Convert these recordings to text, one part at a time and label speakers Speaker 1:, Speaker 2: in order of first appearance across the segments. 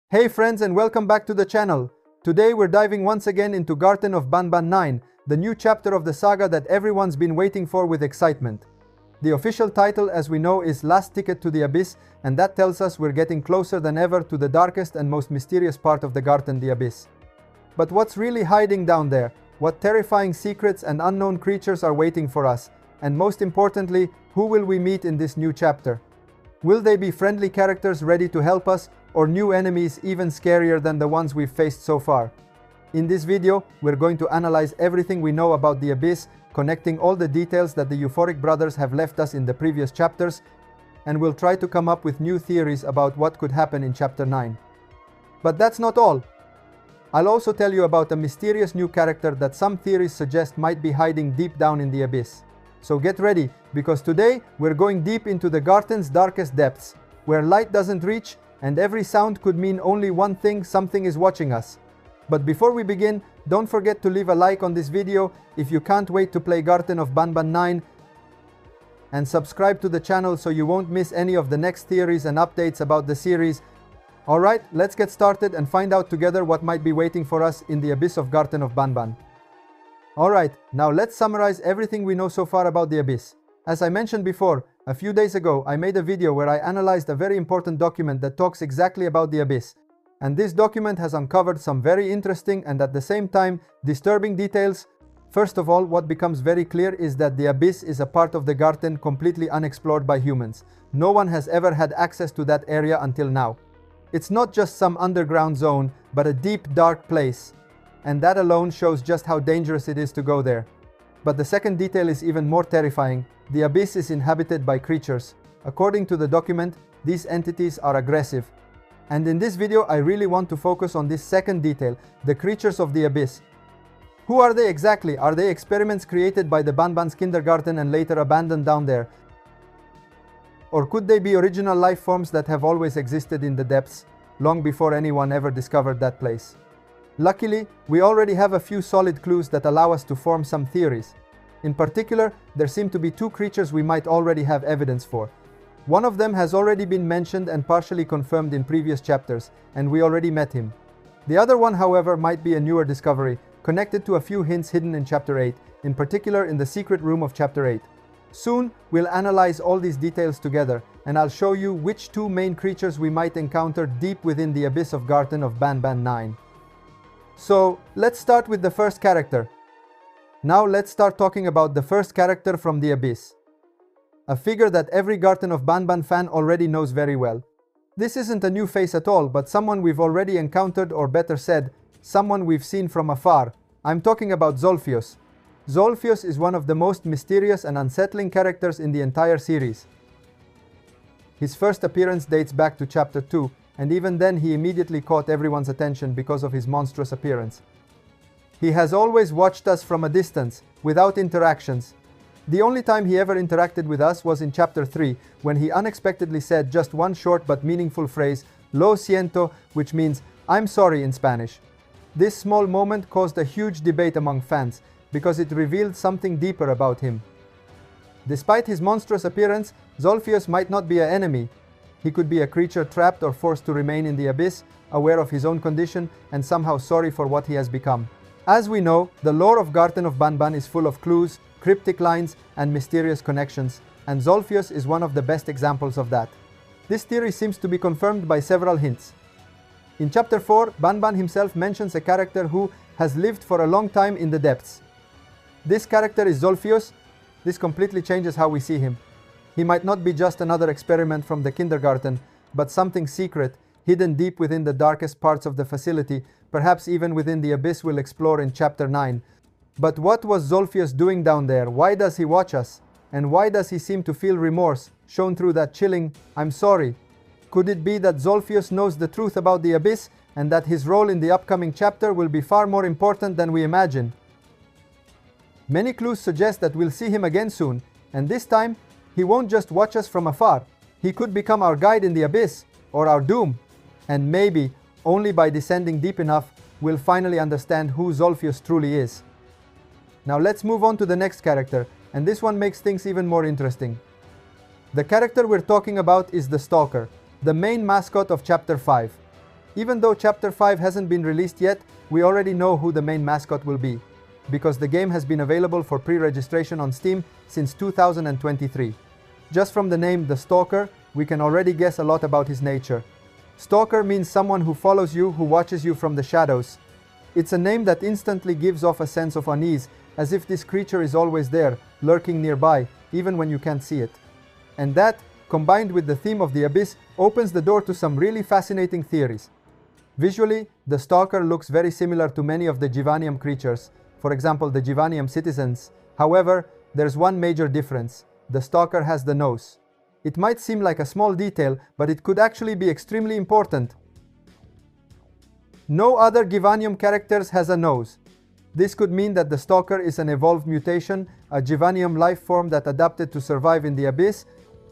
Speaker 1: Hey friends, and welcome back to the channel. Today we're diving once again into Garten of Banban 9, the new chapter of the saga that everyone's been waiting for with excitement. The official title, as we know, is Last Ticket to the Abyss, and that tells us we're getting closer than ever to the darkest and most mysterious part of the Garten, the Abyss. But what's really hiding down there? What terrifying secrets and unknown creatures are waiting for us? And most importantly, who will we meet in this new chapter? Will they be friendly characters ready to help us, or new enemies even scarier than the ones we've faced so far? In this video, we're going to analyze everything we know about the Abyss, connecting all the details that the Euphoric brothers have left us in the previous chapters, and we'll try to come up with new theories about what could happen in Chapter 9. But that's not all. I'll also tell you about a mysterious new character that some theories suggest might be hiding deep down in the Abyss. So get ready, because today we're going deep into the Garten's darkest depths, where light doesn't reach, and every sound could mean only one thing: something is watching us. But before we begin, don't forget to leave a like on this video if you can't wait to play Garten of Banban 9, and subscribe to the channel so you won't miss any of the next theories and updates about the series. Alright, let's get started and find out together what might be waiting for us in the Abyss of Garten of Banban. Alright, now let's summarize everything we know so far about the Abyss. As I mentioned before, a few days ago I made a video where I analyzed a very important document that talks exactly about the Abyss. And this document has uncovered some very interesting and at the same time disturbing details. First of all, what becomes very clear is that the Abyss is a part of the Garten completely unexplored by humans. No one has ever had access to that area until now. It's not just some underground zone, but a deep, dark place. And that alone shows just how dangerous it is to go there. But the second detail is even more terrifying. The Abyss is inhabited by creatures. According to the document, these entities are aggressive. And in this video, I really want to focus on this second detail, the creatures of the Abyss. Who are they exactly? Are they experiments created by the Banban's kindergarten and later abandoned down there? Or could they be original life forms that have always existed in the depths, long before anyone ever discovered that place? Luckily, we already have a few solid clues that allow us to form some theories. In particular, there seem to be two creatures we might already have evidence for. One of them has already been mentioned and partially confirmed in previous chapters, and we already met him. The other one, however, might be a newer discovery, connected to a few hints hidden in Chapter 8, in particular in the secret room of Chapter 8. Soon, we'll analyze all these details together, and I'll show you which two main creatures we might encounter deep within the Abyss of Garten of Banban 9. So, let's start with the first character. Now let's start talking about the first character from the Abyss. A figure that every Garten of Banban fan already knows very well. This isn't a new face at all, but someone we've already encountered, or better said, someone we've seen from afar. I'm talking about Zulfios. Zulfios is one of the most mysterious and unsettling characters in the entire series. His first appearance dates back to Chapter 2, and even then he immediately caught everyone's attention because of his monstrous appearance. He has always watched us from a distance, without interactions. The only time he ever interacted with us was in Chapter 3, when he unexpectedly said just one short but meaningful phrase, "Lo siento," which means "I'm sorry" in Spanish. This small moment caused a huge debate among fans, because it revealed something deeper about him. Despite his monstrous appearance, Zulfios might not be an enemy. He could be a creature trapped or forced to remain in the Abyss, aware of his own condition, and somehow sorry for what he has become. As we know, the lore of Garten of Banban is full of clues, cryptic lines, and mysterious connections, and Zulfios is one of the best examples of that. This theory seems to be confirmed by several hints. In Chapter 4, Banban himself mentions a character who has lived for a long time in the depths. This character is Zulfios. This completely changes how we see him. He might not be just another experiment from the kindergarten, but something secret, hidden deep within the darkest parts of the facility, perhaps even within the Abyss we'll explore in Chapter 9. But what was Zulfios doing down there? Why does he watch us? And why does he seem to feel remorse, shown through that chilling "I'm sorry"? Could it be that Zulfios knows the truth about the Abyss, and that his role in the upcoming chapter will be far more important than we imagine? Many clues suggest that we'll see him again soon, and this time, he won't just watch us from afar. He could become our guide in the Abyss, or our doom. And maybe, only by descending deep enough, we'll finally understand who Zulfios truly is. Now let's move on to the next character, and this one makes things even more interesting. The character we're talking about is the Stalker, the main mascot of Chapter 5. Even though Chapter 5 hasn't been released yet, we already know who the main mascot will be, because the game has been available for pre-registration on Steam since 2023. Just from the name, the Stalker, we can already guess a lot about his nature. Stalker means someone who follows you, who watches you from the shadows. It's a name that instantly gives off a sense of unease, as if this creature is always there, lurking nearby, even when you can't see it. And that, combined with the theme of the abyss, opens the door to some really fascinating theories. Visually, the Stalker looks very similar to many of the Givanium creatures, for example the Givanium citizens. However, there's one major difference. The Stalker has the nose. It might seem like a small detail, but it could actually be extremely important. No other Givanium characters has a nose. This could mean that the Stalker is an evolved mutation, a Givanium life form that adapted to survive in the abyss,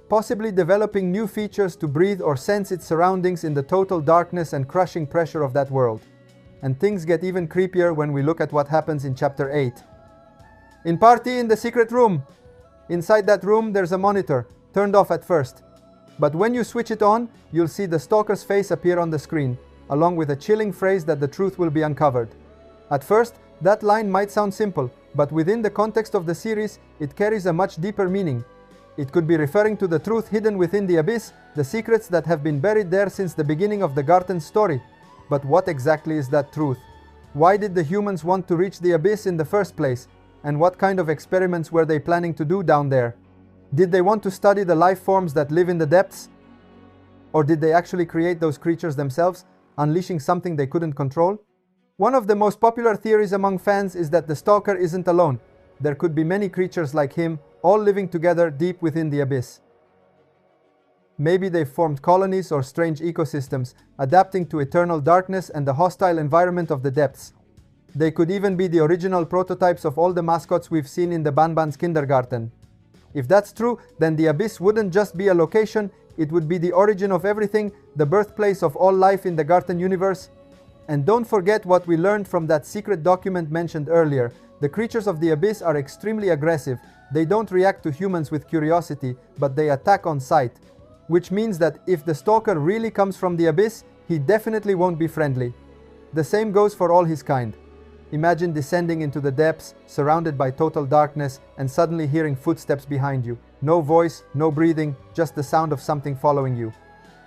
Speaker 1: possibly developing new features to breathe or sense its surroundings in the total darkness and crushing pressure of that world. And things get even creepier when we look at what happens in Chapter 8. In party in the secret room. Inside that room there's a monitor, turned off at first. But when you switch it on, you'll see the Stalker's face appear on the screen, along with a chilling phrase that the truth will be uncovered. At first, that line might sound simple, but within the context of the series, it carries a much deeper meaning. It could be referring to the truth hidden within the abyss, the secrets that have been buried there since the beginning of the Garten story. But what exactly is that truth? Why did the humans want to reach the abyss in the first place? And what kind of experiments were they planning to do down there? Did they want to study the life forms that live in the depths? Or did they actually create those creatures themselves, unleashing something they couldn't control? One of the most popular theories among fans is that the Stalker isn't alone. There could be many creatures like him, all living together deep within the abyss. Maybe they formed colonies or strange ecosystems, adapting to eternal darkness and the hostile environment of the depths. They could even be the original prototypes of all the mascots we've seen in the Banban's kindergarten. If that's true, then the abyss wouldn't just be a location, it would be the origin of everything, the birthplace of all life in the Garten universe. And don't forget what we learned from that secret document mentioned earlier. The creatures of the abyss are extremely aggressive. They don't react to humans with curiosity, but they attack on sight. Which means that if the Stalker really comes from the abyss, he definitely won't be friendly. The same goes for all his kind. Imagine descending into the depths, surrounded by total darkness, and suddenly hearing footsteps behind you. No voice, no breathing, just the sound of something following you.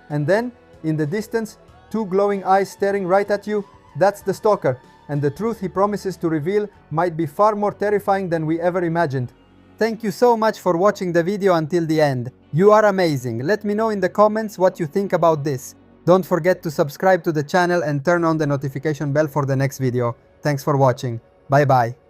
Speaker 1: And then, in the distance, two glowing eyes staring right at you. That's the Stalker, and the truth he promises to reveal might be far more terrifying than we ever imagined. Thank you so much for watching the video until the end. You are amazing. Let me know in the comments what you think about this. Don't forget to subscribe to the channel and turn on the notification bell for the next video. Thanks for watching. Bye bye.